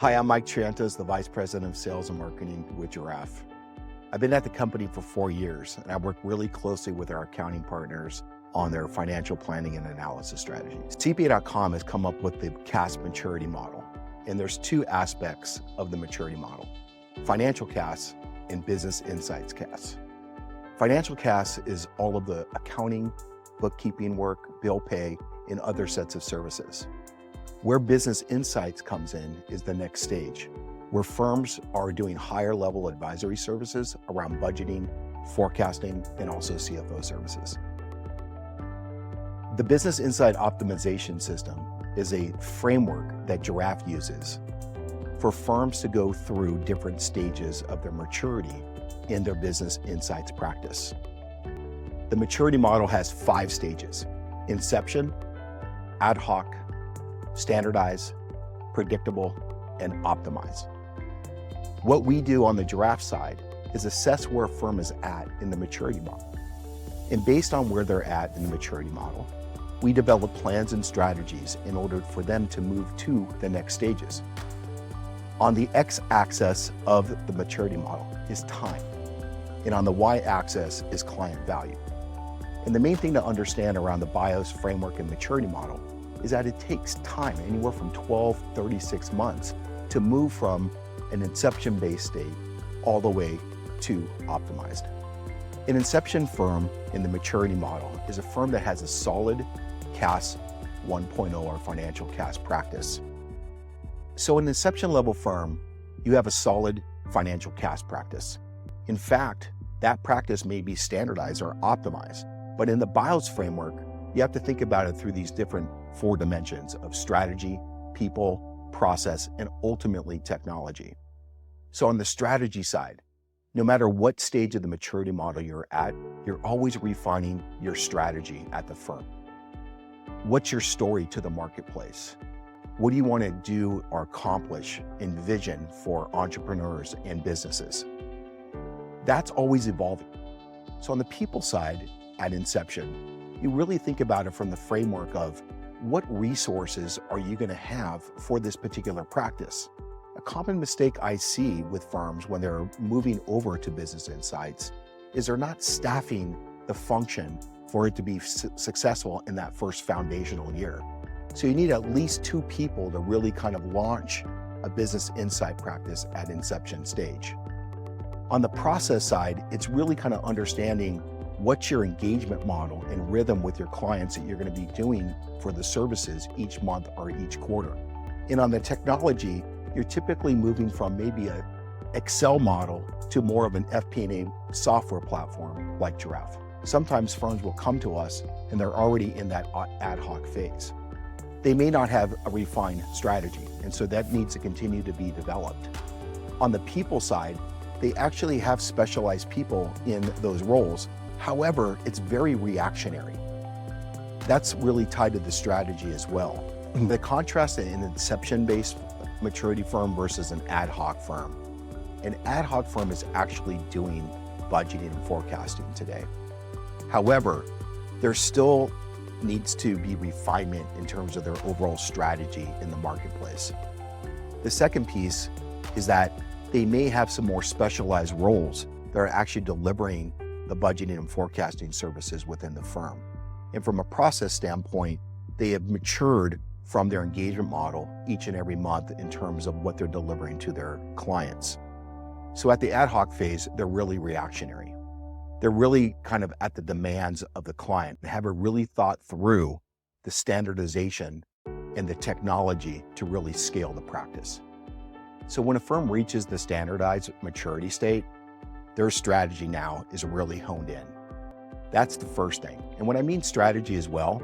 Hi, I'm Mike Trientos, the Vice President of Sales and Marketing with Jirav. I've been at the company for 4 years, and I work really closely with our accounting partners on their financial planning and analysis strategies. CPA.com has come up with the CAS maturity model, and there's two aspects of the maturity model: financial CAS and business insights CAS. Financial CAS is all of the accounting, bookkeeping work, bill pay, and other sets of services. Where business insights comes in is the next stage, where firms are doing higher level advisory services around budgeting, forecasting, and also CFO services. The Business Insight Optimization System is a framework that Jirav uses for firms to go through different stages of their maturity in their business insights practice. The maturity model has 5 stages: inception, ad hoc, standardize, predictable, and optimize. What we do on the Jirav side is assess where a firm is at in the maturity model. And based on where they're at in the maturity model, we develop plans and strategies in order for them to move to the next stages. On the x-axis of the maturity model is time, and on the y-axis is client value. And the main thing to understand around the BIOS framework and maturity model is that it takes time, anywhere from 12, 36 months, to move from an inception-based state all the way to optimized. An inception firm in the maturity model is a firm that has a solid CAS 1.0 or financial CAS practice. So an inception level firm, you have a solid financial CAS practice. In fact, that practice may be standardized or optimized, but in the BIOS framework, you have to think about it through these different 4 dimensions of strategy, people, process, and ultimately technology. So on the strategy side, no matter what stage of the maturity model you're at, you're always refining your strategy at the firm. What's your story to the marketplace? What do you want to do or accomplish in vision for entrepreneurs and businesses? That's always evolving. So on the people side, at inception, you really think about it from the framework of what resources are you going to have for this particular practice? A common mistake I see with firms when they're moving over to business insights is they're not staffing the function for it to be successful in that first foundational year. So you need at least 2 people to really kind of launch a business insight practice at inception stage. On the process side, it's really kind of understanding what's your engagement model and rhythm with your clients that you're going to be doing for the services each month or each quarter. And on the technology, you're typically moving from maybe an Excel model to more of an FP&A software platform like Jirav. Sometimes firms will come to us and they're already in that ad hoc phase. They may not have a refined strategy, and so that needs to continue to be developed. On the people side, they actually have specialized people in those roles. However, it's very reactionary. That's really tied to the strategy as well. The contrast in an inception-based maturity firm versus an ad hoc firm. An ad hoc firm is actually doing budgeting and forecasting today. However, there still needs to be refinement in terms of their overall strategy in the marketplace. The second piece is that they may have some more specialized roles that are actually delivering the budgeting and forecasting services within the firm. And from a process standpoint, they have matured from their engagement model each and every month in terms of what they're delivering to their clients. So at the ad hoc phase, they're really reactionary. They're really kind of at the demands of the client. They haven't really thought through the standardization and the technology to really scale the practice. So when a firm reaches the standardized maturity state, their strategy now is really honed in. That's the first thing. And when I mean strategy as well,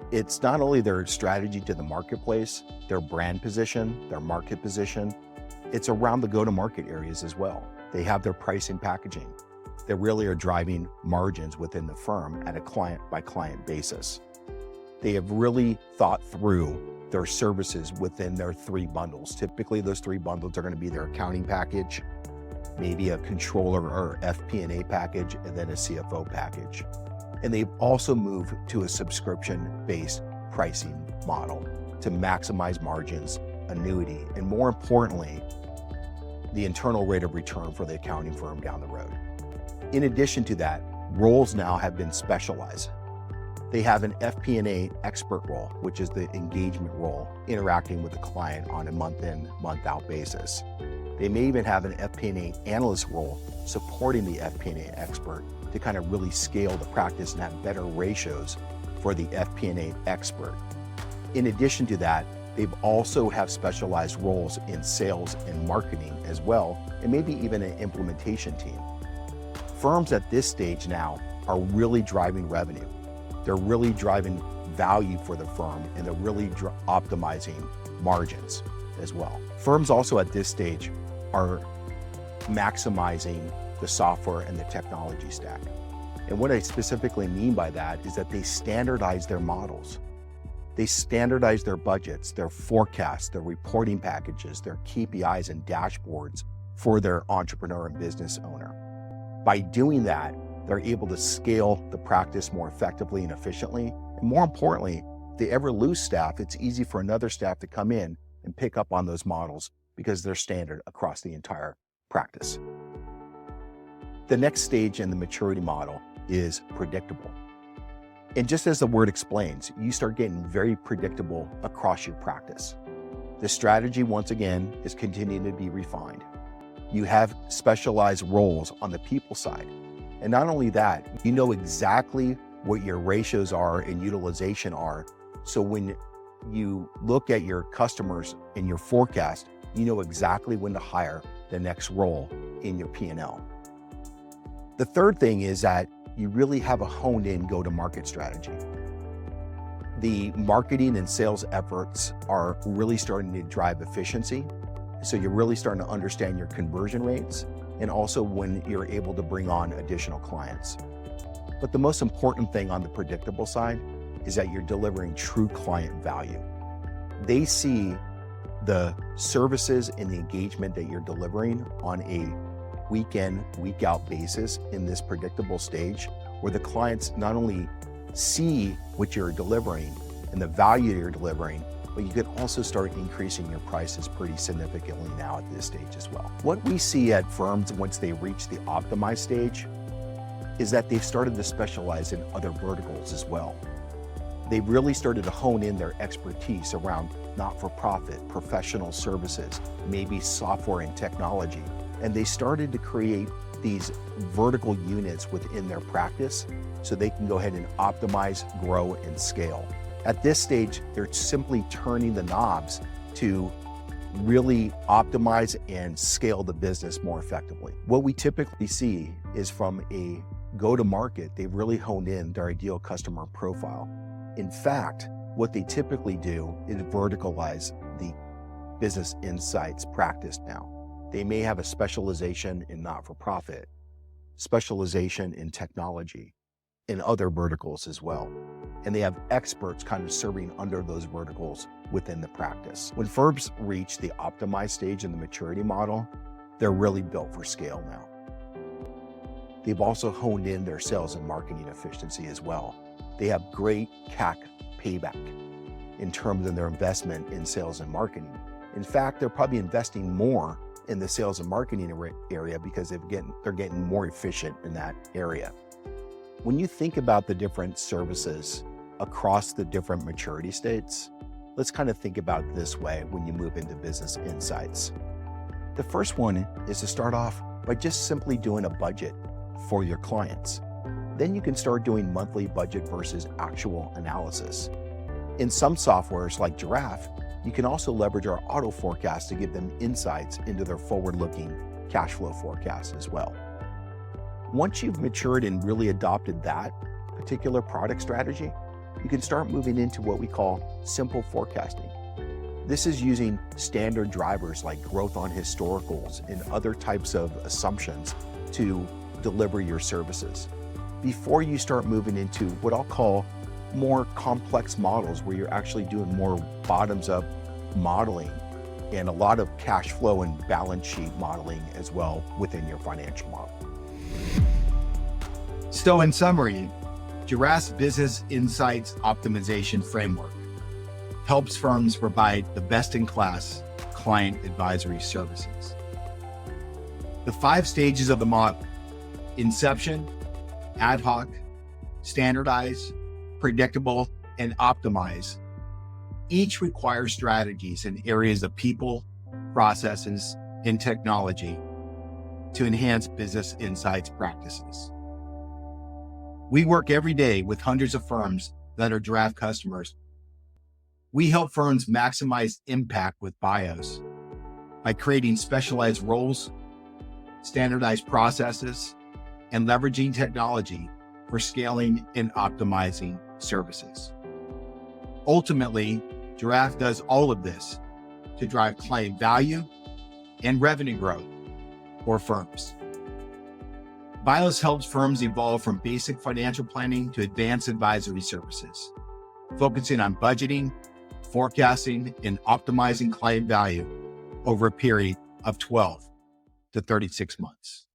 it's not only their strategy to the marketplace, their brand position, their market position, it's around the go-to-market areas as well. They have their pricing packaging. They really are driving margins within the firm at a client-by-client basis. They have really thought through their services within their 3 bundles. Typically, those 3 bundles are going to be their accounting package, maybe a controller or FP&A package, and then a CFO package. And they've also moved to a subscription-based pricing model to maximize margins annuity, and more importantly, the internal rate of return for the accounting firm down the road. In addition to that, roles now have been specialized. They have an FP&A expert role, which is the engagement role, interacting with the client on a month-in, month-out basis. They may even have an FP&A analyst role supporting the FP&A expert to kind of really scale the practice and have better ratios for the FP&A expert. In addition to that, they've also have specialized roles in sales and marketing as well, and maybe even an implementation team. Firms at this stage now are really driving revenue. They're really driving value for the firm, and they're really optimizing margins as well. Firms also at this stage are maximizing the software and the technology stack. And what I specifically mean by that is that they standardize their models. They standardize their budgets, their forecasts, their reporting packages, their KPIs and dashboards for their entrepreneur and business owner. By doing that, they're able to scale the practice more effectively and efficiently. And more importantly, if they ever lose staff, it's easy for another staff to come in and pick up on those models because they're standard across the entire practice. The next stage in the maturity model is predictable. And just as the word explains, you start getting very predictable across your practice. The strategy, once again, is continuing to be refined. You have specialized roles on the people side. And not only that, you know exactly what your ratios are and utilization are. So when you look at your customers in your forecast, you know exactly when to hire the next role in your P&L. The third thing is that you really have a honed in go-to-market strategy. The marketing and sales efforts are really starting to drive efficiency. So you're really starting to understand your conversion rates and also when you're able to bring on additional clients. But the most important thing on the predictable side is that you're delivering true client value. They see the services and the engagement that you're delivering on a week in, week out basis in this predictable stage where the clients not only see what you're delivering and the value you're delivering, but you can also start increasing your prices pretty significantly now at this stage as well. What we see at firms once they reach the optimized stage is that they've started to specialize in other verticals as well. They've really started to hone in their expertise around not-for-profit, professional services, maybe software and technology. And they started to create these vertical units within their practice so they can go ahead and optimize, grow, and scale. At this stage, they're simply turning the knobs to really optimize and scale the business more effectively. What we typically see is from a go-to-market, they've really honed in their ideal customer profile. In fact, what they typically do is verticalize the business insights practice now. They may have a specialization in not-for-profit, specialization in technology, in other verticals as well. And they have experts kind of serving under those verticals within the practice. When firms reach the optimized stage in the maturity model, they're really built for scale now. They've also honed in their sales and marketing efficiency as well. They have great CAC payback in terms of their investment in sales and marketing. In fact, they're probably investing more in the sales and marketing area because they're getting more efficient in that area. When you think about the different services across the different maturity states, let's kind of think about it this way when you move into business insights. The first one is to start off by just simply doing a budget for your clients. Then you can start doing monthly budget versus actual analysis. In some softwares like Jirav, you can also leverage our auto forecast to give them insights into their forward-looking cash flow forecast as well. Once you've matured and really adopted that particular product strategy, you can start moving into what we call simple forecasting. This is using standard drivers like growth on historicals and other types of assumptions to deliver your services. Before you start moving into what I'll call more complex models where you're actually doing more bottoms-up modeling and a lot of cash flow and balance sheet modeling as well within your financial model. So in summary, Jirav's Business Insights Optimization Framework helps firms provide the best-in-class client advisory services. The 5 stages of the model: inception, ad hoc, standardize, predictable, and optimize, each require strategies in areas of people, processes, and technology to enhance business insights practices. We work every day with hundreds of firms that are Jirav customers. We help firms maximize impact with BIOS by creating specialized roles, standardized processes, and leveraging technology for scaling and optimizing services. Ultimately, Jirav does all of this to drive client value and revenue growth for firms. BIOS helps firms evolve from basic financial planning to advanced advisory services, focusing on budgeting, forecasting, and optimizing client value over a period of 12 to 36 months.